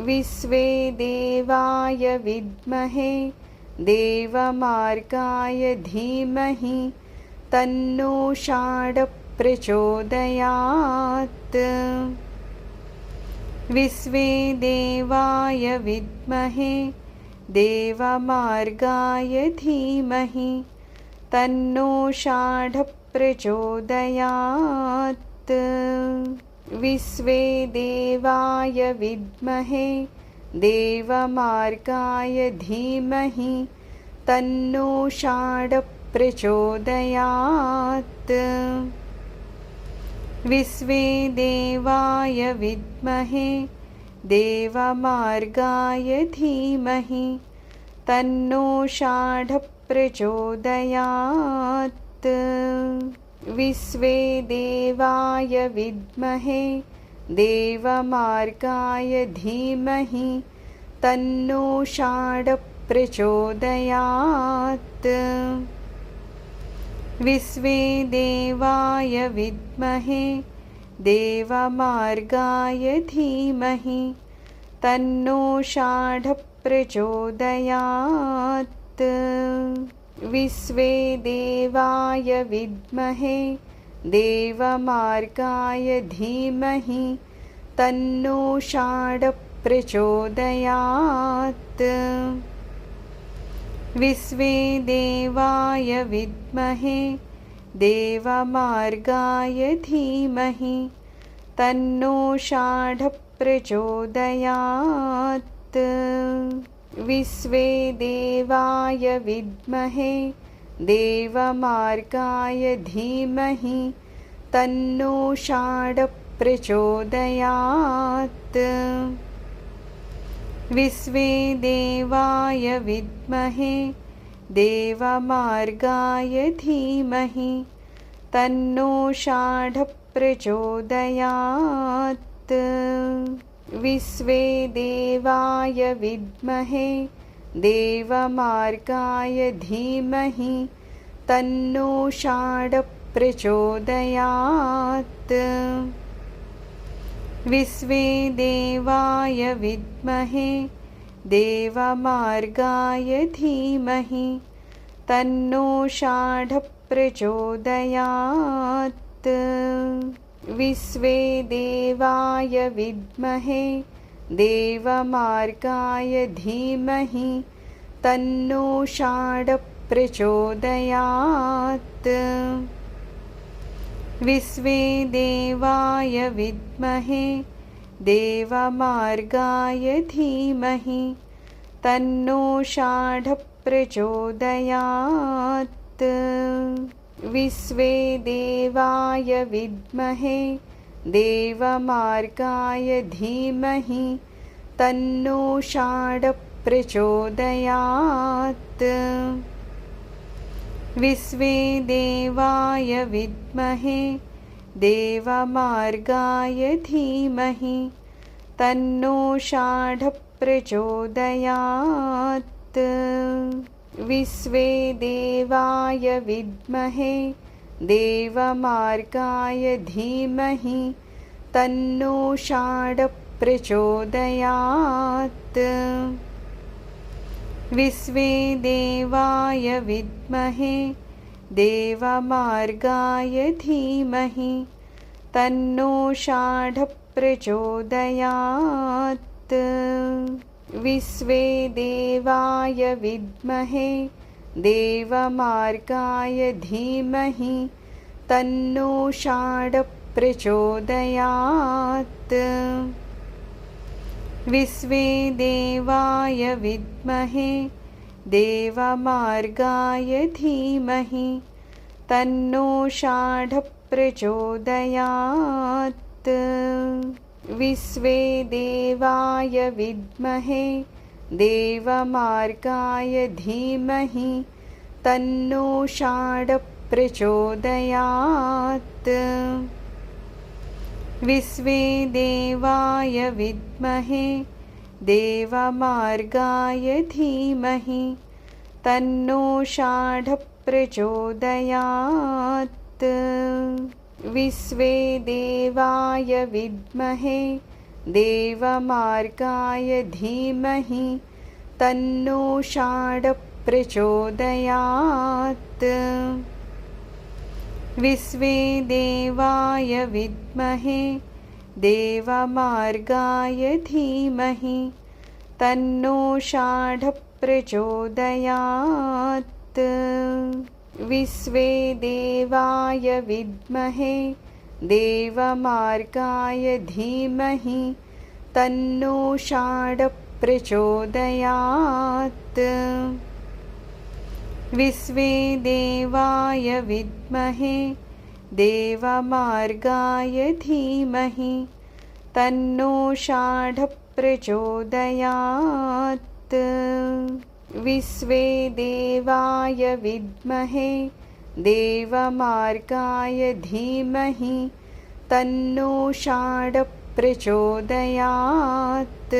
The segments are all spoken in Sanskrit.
विश्वे देवाय विद्महे देवमार्गाय धीमहि तन्नो षाडः प्रचोदयात्। विश्वे देवाय विद्महे देवमार्गाय धीमहि तन्नो षाडः प्रचोदयात्। विश्वे देवाय विद्महे देवमार्गाय धीमहि तन्नो षाडः प्रचोदयात्। विश्वे देवाय विद्महे देवमार्गाय धीमहि तन्नो षाडः प्रचोदयात्। विश्वे देवाय विद्महे देवमार्गाय धीमहि तन्नो षाडः प्रचोदयात्। विश्वे देवाय विद्महे देवमार्गाय धीमहि तन्नो षाडः प्रचोदयात्। विश्वे देवाय विद्महे देवमार्गाय धीमहि तन्नो षाडः प्रचोदयात्। विश्वे देवाय विद्महे देवमार्गाय धीमहि तन्नो षाडः प्रचोदयात्। विश्वे देवाय विद्महे देवमार्गाय धीमहि तन्नो षाडः प्रचोदयात्। विश्वे देवाय विद्महे देवमार्गाय धीमहि तन्नो षाडः प्रचोदयात्। विश्वे देवाय विद्महे देवमार्गाय धीमहि तन्नो षाडः प्रचोदयात्। विश्वे देवाय विद्महे देवमार्गाय धीमहि तन्नो षाडः प्रचोदयात्। विश्वे देवाय विद्महे देवमार्गाय धीमहि तन्नो षाडः प्रचोदयात्। विश्वे देवाय विद्महे देवमार्गाय धीमहि तन्नो षाडः प्रचोदयात्। विश्वे देवाय विद्महे देवमार्गाय धीमहि तन्नो षाडः प्रचोदयात्। विश्वे देवाय विद्महे देवमार्गाय धीमहि तन्नो षाडः प्रचोदयात्। विश्वे देवाय विद्महे देवमार्गाय धीमहि तन्नो षाडः प्रचोदयात्। विश्वे देवाय विद्महे देवमार्गाय धीमहि तन्नो षाडः प्रचोदयात्। विश्वे देवाय विद्महे देवमार्गाय धीमहि तन्नो षाडः प्रचोदयात्। विश्वे देवाय विद्महे देवमार्गाय धीमहि तन्नो षाडः प्रचोदयात्। विश्वे देवाय विद्महे देवमार्गाय धीमहि तन्नो षाडः प्रचोदयात्। विश्वे देवाय विद्महे देवमार्गाय धीमहि तन्नो षाडः प्रचोदयात्। विश्वे देवाय विद्महे देवमार्गाय धीमहि तन्नो षाडः प्रचोदयात्। विश्वे देवाय विद्महे देवमार्गाय धीमहि तन्नो षाडः प्रचोदयात्। विश्वे देवाय विद्महे देवमार्गाय धीमहि तन्नो षाडः प्रचोदयात्। विश्वे देवाय विद्महे देवमार्गाय धीमहि तन्नो षाडः प्रचोदयात्। विश्वे देवाय विद्महे देवमार्गाय धीमहि तन्नो षाडः प्रचोदयात्।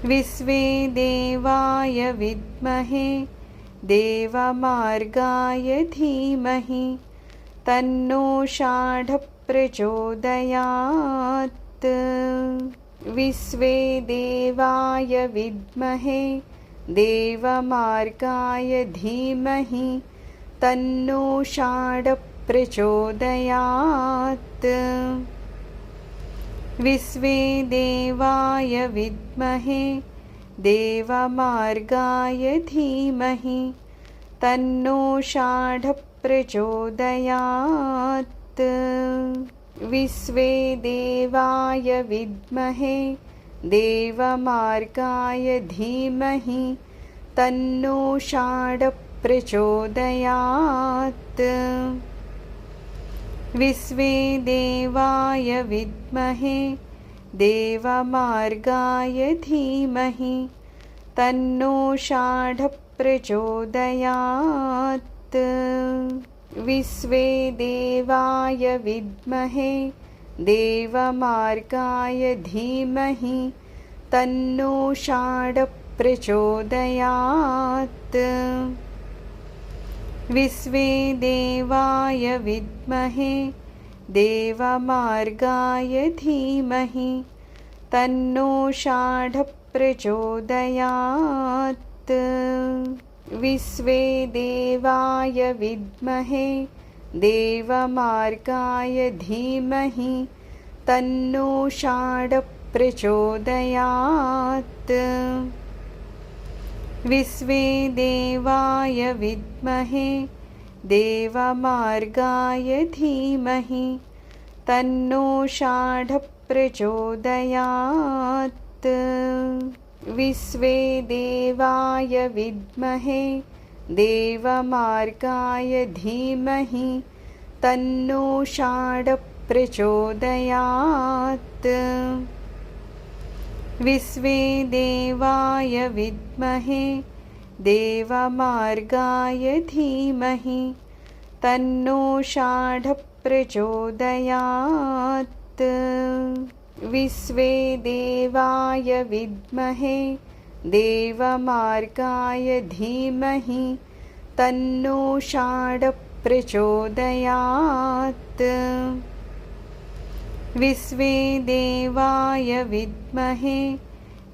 विश्वे देवाय विद्महे देवमार्गाय धीमहि तन्नो षाडः प्रचोदयात्। विश्वे देवाय विद्महे देवमार्गाय धीमहि तन्नो षाडः प्रचोदयात्। विश्वे देवाय विद्महे देवमार्गाय धीमहि तन्नो षाडः प्रचोदयात्। विश्वे देवाय विद्महे देवमार्गाय धीमहि तन्नो षाडः प्रचोदयात्। विश्वे देवाय विद्महे देवमार्गाय धीमहि तन्नो षाडः प्रचोदयात्। विश्वे देवाय विद्महे देवमार्गाय धीमहि तन्नो षाडः प्रचोदयात्। विश्वे देवाय विद्महे देवमार्गाय धीमहि तन्नो षाडः प्रचोदयात्। विश्वे देवाय विद्महे देवमार्गाय धीमहि तन्नो षाडः प्रचोदयात्। विश्वे देवाय विद्महे देवमार्गाय धीमहि तन्नो षाडः प्रचोदयात्। विश्वे देवाय विद्महे देवमार्गाय धीमहि तन्नो षाडः प्रचोदयात्। विश्वे देवाय विद्महे देवमार्गाय धीमहि तन्नो षाडः प्रचोदयात्। विश्वे देवाय विद्महे देवमार्गाय धीमहि तन्नो षाडः प्रचोदयात्। विश्वे देवाय विद्महे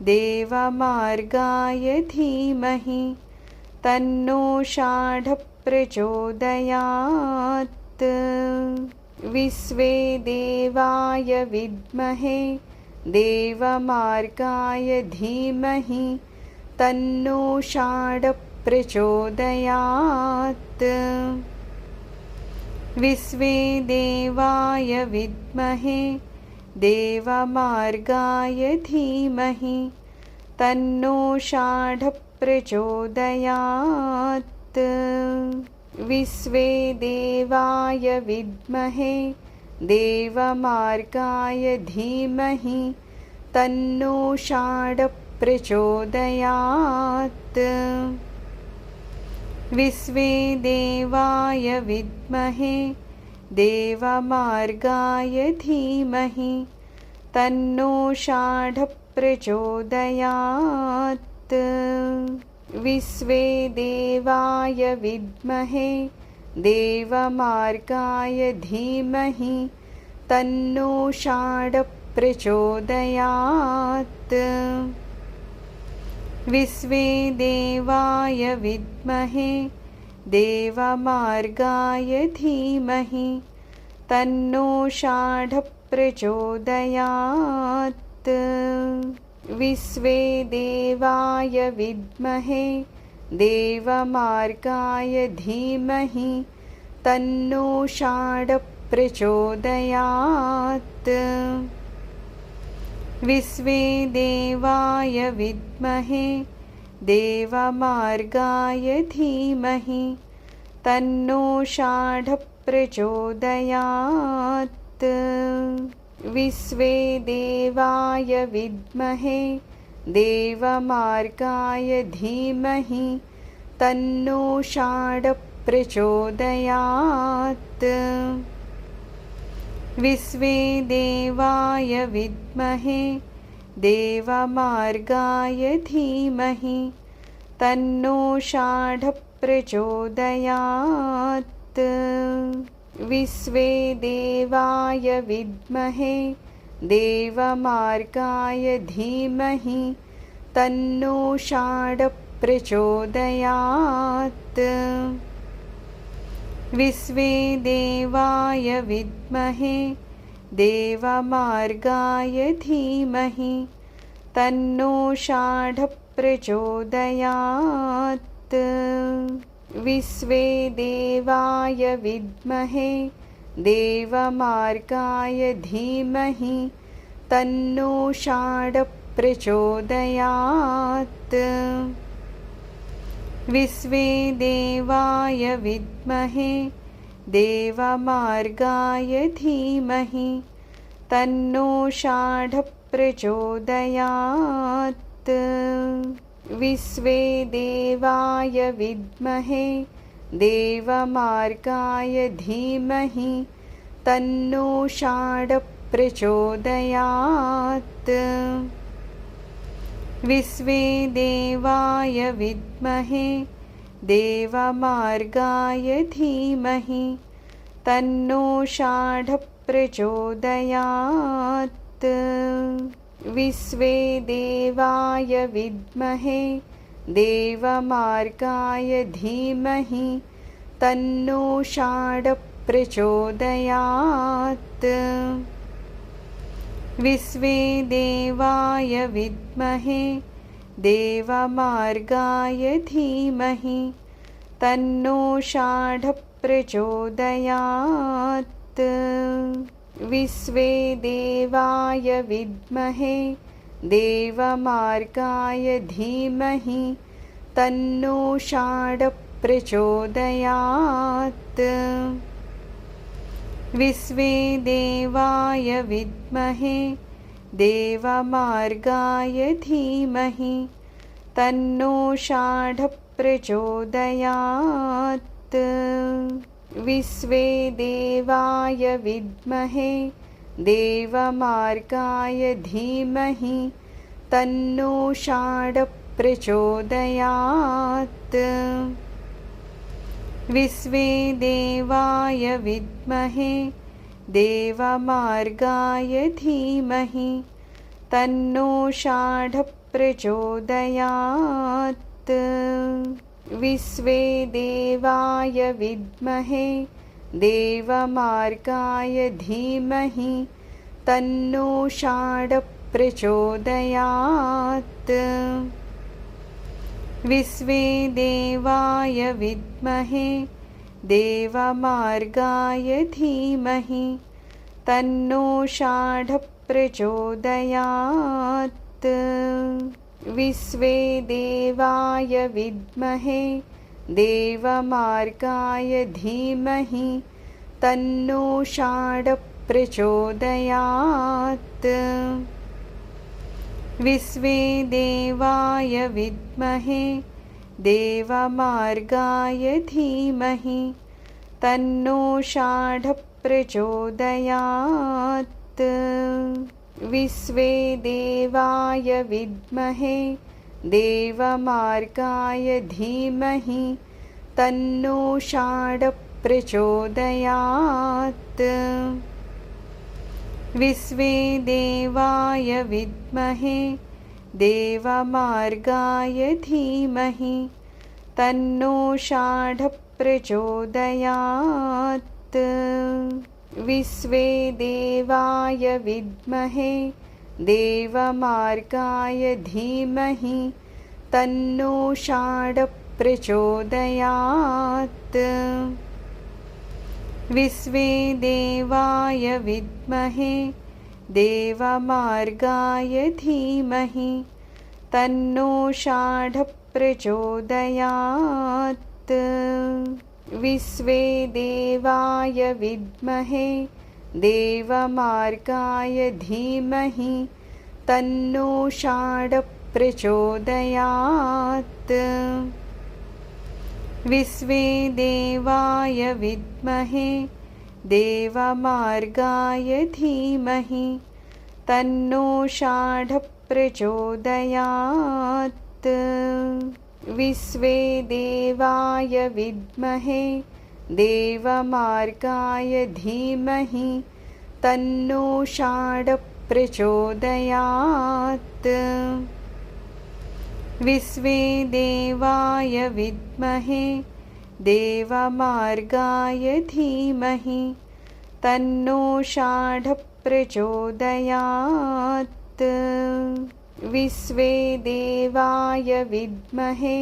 देवमार्गाय धीमहि तन्नो षाडः प्रचोदयात्। विश्वे देवाय विद्महे देवमार्गाय धीमहि तन्नो षाडः प्रचोदयात्। विश्वे देवाय विद्महे देवमार्गाय धीमहि तन्नो षाडः प्रचोदयात्। विश्वे देवाय विद्महे देवमार्गाय धीमहि तन्नो षाडः प्रचोदयात्। विश्वे देवाय विद्महे देवमार्गाय धीमहि तन्नो षाडः प्रचोदयात्। विश्वे देवाय विद्महे देवमार्गाय धीमहि तन्नो षाडः प्रचोदयात्। विश्वे देवाय विद्महे देवमार्गाय धीमहि तन्नो षाढः प्रचोदयात्। विश्वे देवाय विद्महे देवमार्गाय धीमहि तन्नो षाढः प्रचोदयात्। विश्वे देवाय विद्महे देवमार्गाय धीमहि तन्नो षाढः प्रचोदयात्। विश्वे देवाय विद्महे देवमार्गाय धीमहि तन्नो षाढः प्रचोदयात्। विश्वे देवाय विद्महे देवमार्गाय धीमहि तन्नो षाढः प्रचोदयात्। विश्वे देवाय विद्महे देवमार्गाय धीमहि तन्नो षाढः प्रचोदयात्। विश्वे देवाय विद्महे देवमार्गाय धीमहि तन्नो षाढः प्रचोदयात्। विश्वे देवाय विद्महे देवमार्गाय धीमहि तन्नो षाढः प्रचोदयात्। विश्वे देवाय विद्महे देवमार्गाय धीमहि तन्नो षाढः प्रचोदयात्। विश्वे देवाय विद्महे देवमार्गाय धीमहि तन्नो षाढः प्रचोदयात्। विश्वे देवाय विद्महे देवमार्गाय धीमहि तन्नो षाढः प्रचोदयात्। विश्वे देवाय विद्महे देवमार्गाय धीमहि तन्नो षाढः प्रचोदयात्। विश्वे देवाय विद्महे देवमार्गाय धीमहि तन्नो षाढः प्रचोदयात्। विश्वे देवाय विद्महे देवमार्गाय धीमहि तन्नो षाढः प्रचोदयात्। विश्वे देवाय विद्महे देवमार्गाय धीमहि तन्नो षाढः प्रचोदयात्। विश्वे देवाय विद्महे देवमार्गाय धीमहि तन्नो षाढः प्रचोदयात्। विश्वे देवाय विद्महे देवमार्गाय धीमहि तन्नो षाढः प्रचोदयात्। विश्वे देवाय विद्महे देवमार्गाय धीमहि तन्नो षाढः प्रचोदयात्। विश्वे देवाय विद्महे देवमार्गाय धीमहि तन्नो षाढः प्रचोदयात्। विश्वे देवाय विद्महे देवमार्गाय धीमहि तन्नो षाढः प्रचोदयात्। विश्वे देवाय विद्महे देवमार्गाय धीमहि तन्नो षाढः प्रचोदयात्। विश्वे देवाय विद्महे देवमार्गाय धीमहि तन्नो षाढः प्रचोदयात्। विश्वे देवाय विद्महे देवमार्गाय धीमहि तन्नो षाढः प्रचोदयात्। विश्वे देवाय विद्महे देवमार्गाय धीमहि तन्नो षाढः प्रचोदयात्। विश्वे देवाय विद्महे देवमार्गाय धीमहि तन्नो षाढः प्रचोदयात्। विश्वे देवाय विद्महे देवमार्गाय धीमहि तन्नो षाढः प्रचोदयात्। विश्वे देवाय विद्महे देवमार्गाय धीमहि तन्नो षाढः प्रचोदयात्। विश्वे देवाय विद्महे देवमार्गाय धीमहि तन्नो षाढः प्रचोदयात्। विश्वे देवाय विद्महे देवमार्गाय धीमहि तन्नो षाढः प्रचोदयात्। विश्वे देवाय विद्महे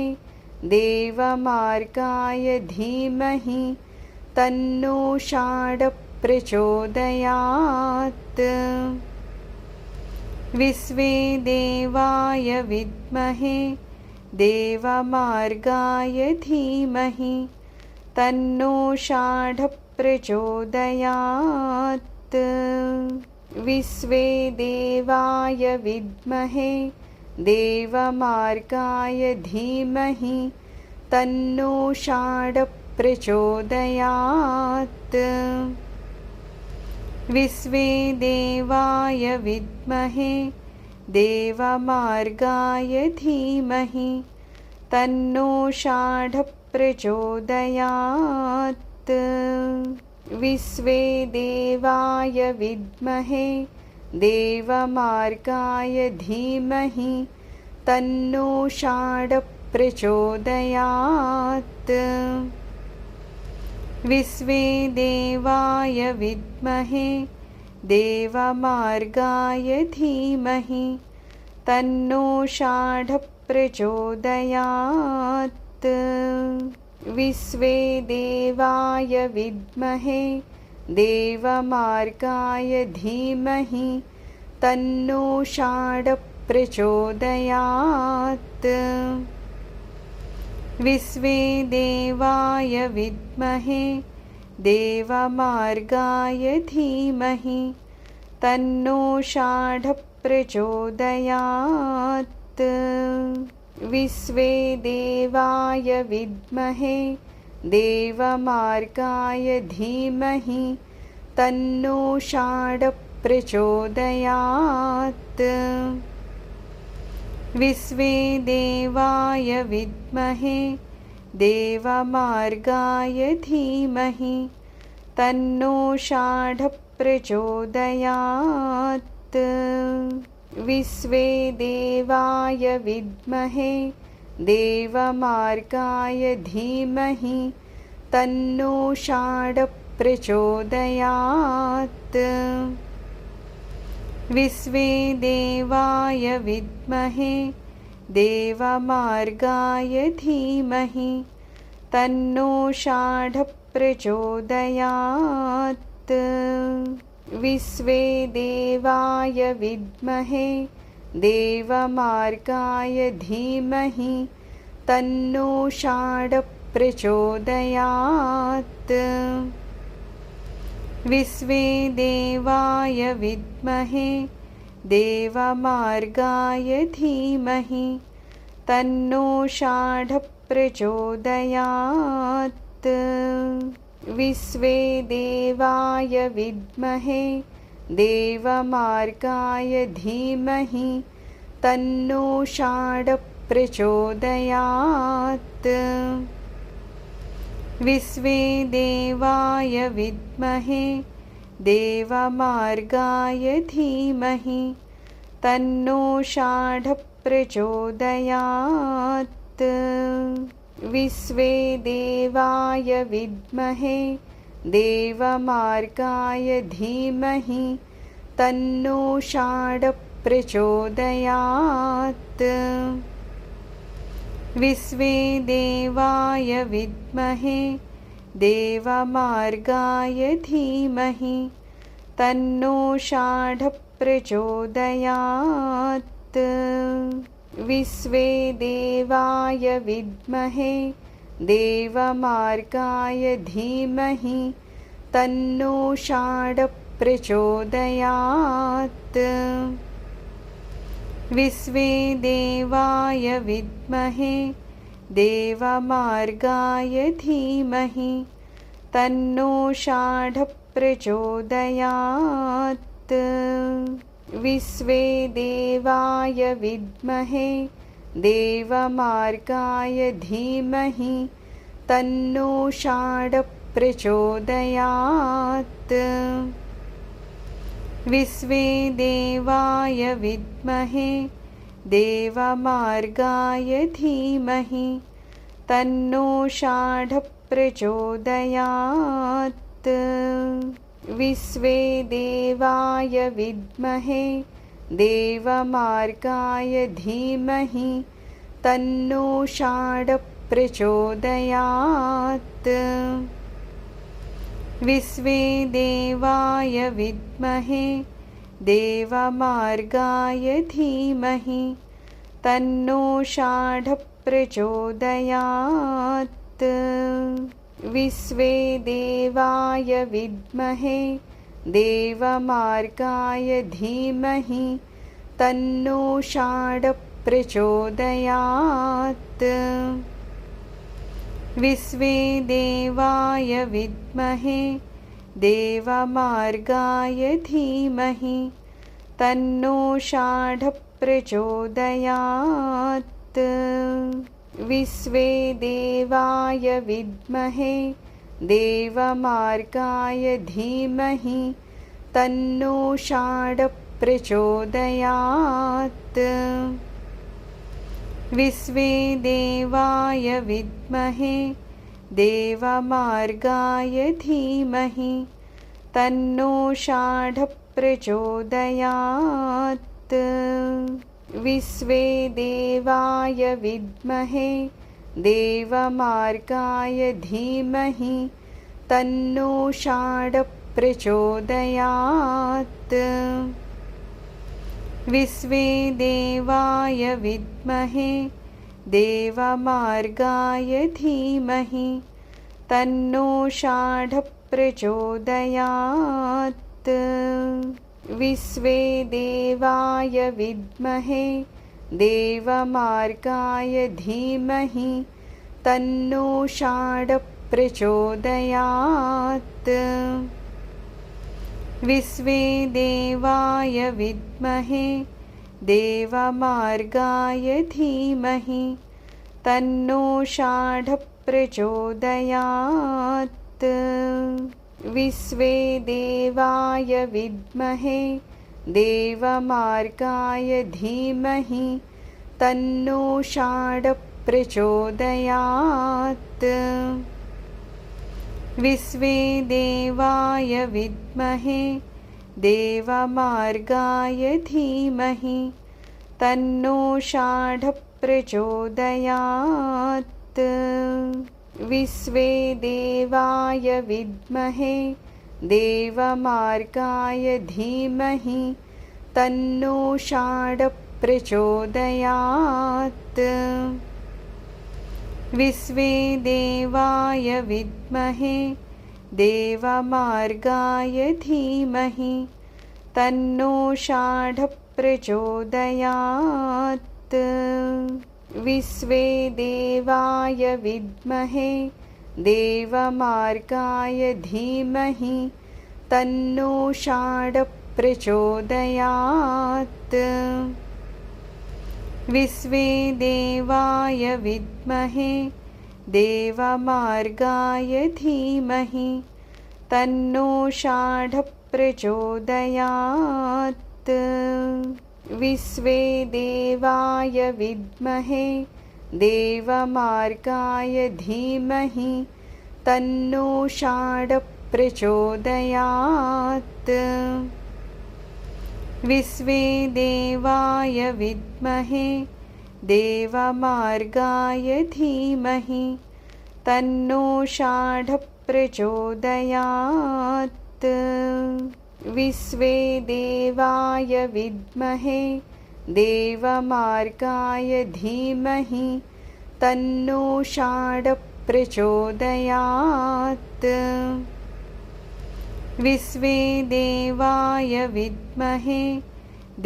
देवमार्गाय धीमहि तन्नो षाढः प्रचोदयात्। विश्वे देवाय विद्महे देवमार्गाय धीमहि तन्नो षाढः प्रचोदयात्। विश्वे देवाय विद्महे देवमार्गाय धीमहि तन्नो षाढः प्रचोदयात्। विश्वे देवाय विद्महे देवमार्गाय धीमहि तन्नो षाढः प्रचोदयात्। विश्वे देवाय विद्महे देवमार्गाय धीमहि तन्नो षाढः प्रचोदयात्। विश्वे देवाय विद्महे देवमार्गाय धीमहि तन्नो षाढः प्रचोदयात्। विश्वे देवाय विद्महे देवमार्गाय धीमहि तन्नो षाढः प्रचोदयात्। विश्वे देवाय विद्महे देवमार्गाय धीमहि तन्नो षाढः प्रचोदयात्। विश्वे देवाय विद्महे देवमार्गाय धीमहि तन्नो षाढः प्रचोदयात्। विश्वे देवाय विद्महे देवमार्गाय धीमहि तन्नो षाढः प्रचोदयात्। विश्वे देवाय विद्महे देवमार्गाय धीमहि तन्नो षाढः प्रचोदयात्। विश्वे देवाय विद्महे देवमार्गाय धीमहि तन्नो षाढः प्रचोदयात्। विश्वे देवाय विद्महे देवमार्गाय धीमहि तन्नो षाढः प्रचोदयात्। विश्वे देवाय विद्महे देवमार्गाय धीमहि तन्नो षाढः प्रचोदयात्। विश्वे देवाय विद्महे देवमार्गाय धीमहि तन्नो षाढः प्रचोदयात्। विश्वे देवाय विद्महे देवमार्गाय धीमहि तन्नो षाढः प्रचोदयात्। विश्वे देवाय विद्महे देवमार्गाय धीमहि तन्नो षाढः प्रचोदयात्। विश्वे देवाय विद्महे देवमार्गाय धीमहि तन्नो षाढः प्रचोदयात्। विश्वे देवाय विद्महे देवमार्गाय धीमहि तन्नो षाढः प्रचोदयात्। विश्वे देवाय विद्महे देवमार्गाय धीमहि तन्नो षाढः प्रचोदयात्। विश्वे देवाय विद्महे देवमार्गाय धीमहि तन्नो षाढः प्रचोदयात्। विश्वे देवाय विद्महे देवमार्गाय धीमहि तन्नो षाढः प्रचोदयात्। विश्वे देवाय विद्महे देवमार्गाय धीमहि तन्नो षाढः प्रचोदयात्। विश्वे देवाय विद्महे देवमार्गाय धीमहि तन्नो षाढः प्रचोदयात्। विश्वे देवाय विद्महे देवमार्गाय धीमहि तन्नो षाढः प्रचोदयात्। विश्वे देवाय विद्महे देवमार्गाय धीमहि तन्नो षाढः प्रचोदयात्। विश्वे देवाय विद्महे देवमार्गाय धीमहि तन्नो षाढः प्रचोदयात्। विश्वे देवाय विद्महे देवमार्गाय धीमहि तन्नो षाढः प्रचोदयात्। विश्वे देवाय विद्महे देवमार्गाय धीमहि तन्नो षाढः प्रचोदयात्। विश्वे देवाय विद्महे देवमार्गाय धीमहि तन्नो षाढः प्रचोदयात्। विश्वे देवाय विद्महे देवमार्गाय धीमहि तन्नो षाढः प्रचोदयात्। विश्वे देवाय विद्महे देवमार्गाय धीमहि तन्नो षाढः प्रचोदयात्। विश्वे देवाय विद्महे देवमार्गाय धीमहि तन्नो षाढः प्रचोदयात्। विश्वे देवाय विद्महे देवमार्गाय धीमहि तन्नो षाढः प्रचोदयात्। विश्वे देवाय विद्महे देवमार्गाय धीमहि तन्नो षाढः प्रचोदयात्। विश्वे देवाय विद्महे देवमार्गाय धीमहि तन्नो षाढः प्रचोदयात्। विश्वे देवाय विद्महे देवमार्गाय धीमहि तन्नो षाढः प्रचोदयात्। विश्वे देवाय विद्महे देवमार्गाय धीमहि तन्नो षाढः प्रचोदयात्। विश्वे देवाय विद्महे देवमार्गाय धीमहि तन्नो षाडः प्रचोदयात्। विश्वे देवाय विद्महे देवमार्गाय धीमहि तन्नो षाडः प्रचोदयात्। विश्वे देवाय विद्महे देवमार्गाय धीमहि तन्नो षाडः प्रचोदयात्। विश्वे देवाय विद्महे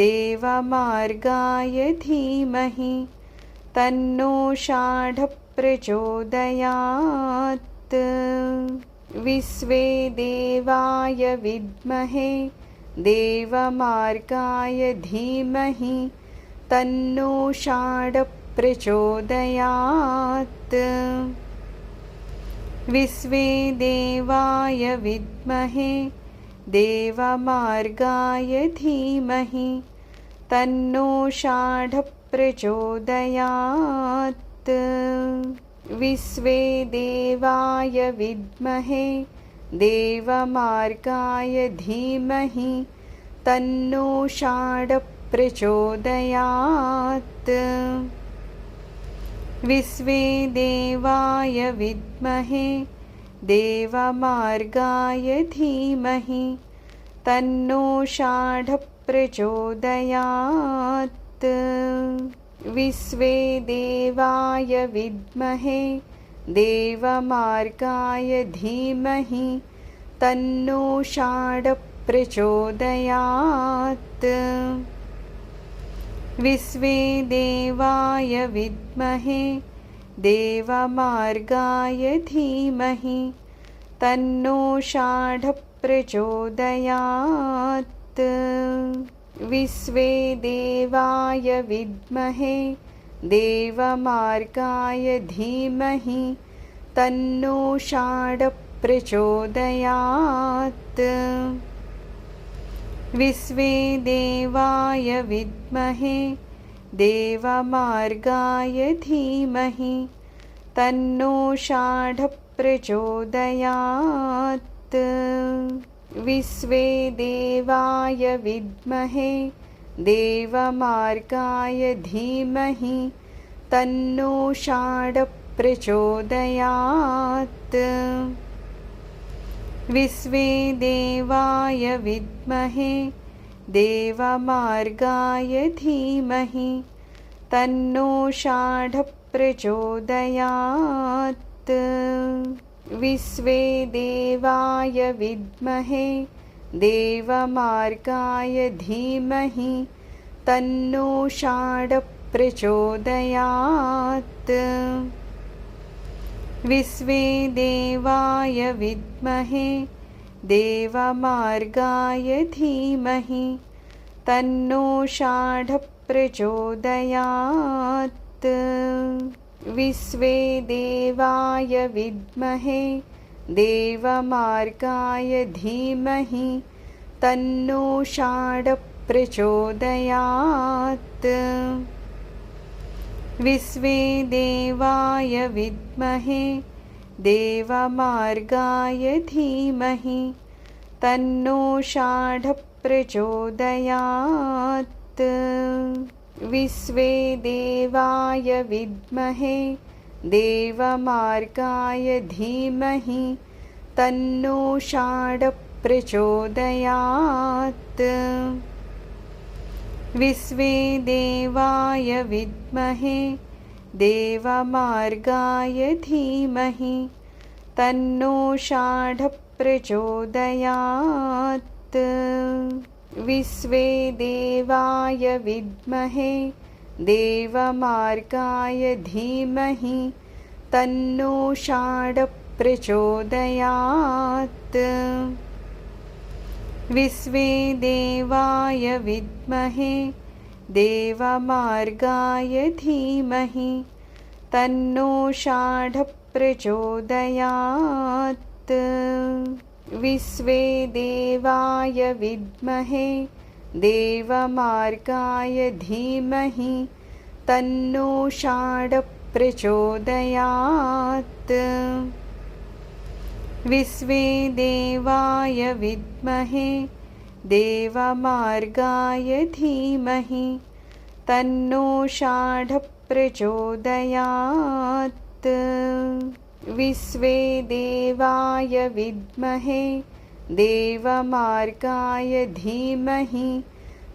देवमार्गाय धीमहि तन्नो षाडः प्रचोदयात्। विश्वे देवाय विद्महे देवमार्गाय धीमहि तन्नो षाडः प्रचोदयात्। विश्वे देवाय विद्महे देवमार्गाय धीमहि तन्नो षाडः प्रचोदयात्। विश्वे देवाय विद्महे देवमार्गाय धीमहि तन्नो षाडः प्रचोदयात्। विश्वे देवाय विद्महे देवमार्गाय धीमहि तन्नो षाडः प्रचोदयात्। विश्वे देवाय विद्महे देवमार्गाय धीमहि तन्नो षाडः प्रचोदयात्। विश्वे देवाय विद्महे देवमार्गाय धीमहि तन्नो षाडः प्रचोदयात्। विश्वे देवाय विद्महे देवमार्गाय धीमहि तन्नो षाडः प्रचोदयात्। विश्वे देवाय विद्महे देवमार्गाय धीमहि तन्नो षाडः प्रचोदयात्। विश्वे देवाय विद्महे देवमार्गाय धीमहि तन्नो षाडः प्रचोदयात्। विश्वे देवाय विद्महे देवमार्गाय धीमहि तन्नो षाडः प्रचोदयात्। विश्वे देवाय विद्महे देवमार्गाय धीमहि तन्नो षाडः प्रचोदयात्। विश्वे देवाय विद्महे देवमार्गाय धीमहि तन्नो षाडः प्रचोदयात्। विश्वे देवाय विद्महे देवमार्गाय धीमहि तन्नो षाडः प्रचोदयात्। विश्वे देवाय विद्महे देवमार्गाय धीमहि तन्नो षाडः प्रचोदयात्। विश्वे देवाय विद्महे देवमार्गाय धीमहि तन्नो षाडः प्रचोदयात्। विश्वे देवाय विद्महे देवमार्गाय धीमहि तन्नो षाडः प्रचोदयात्। विश्वे देवाय विद्महे देवमार्गाय धीमहि तन्नो षाडः प्रचोदयात्। विश्वे देवाय विद्महे देवमार्गाय धीमहि तन्नो षाडः प्रचोदयात्। विश्वे देवाय विद्महे देवमार्गाय धीमहि तन्नो षाडः प्रचोदयात्। विश्वे देवाय विद्महे देवमार्गाय धीमहि तन्नो षाडः प्रचोदयात्। विश्वे देवाय विद्महे देवमार्गाय धीमहि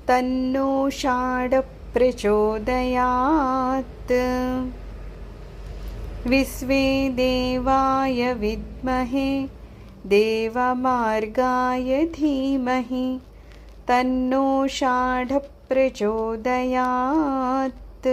तन्नो षाडः प्रचोदयात्। विश्वे देवाय विद्महे देवमार्गाय धीमहि तन्नो षाडः प्रचोदयात्।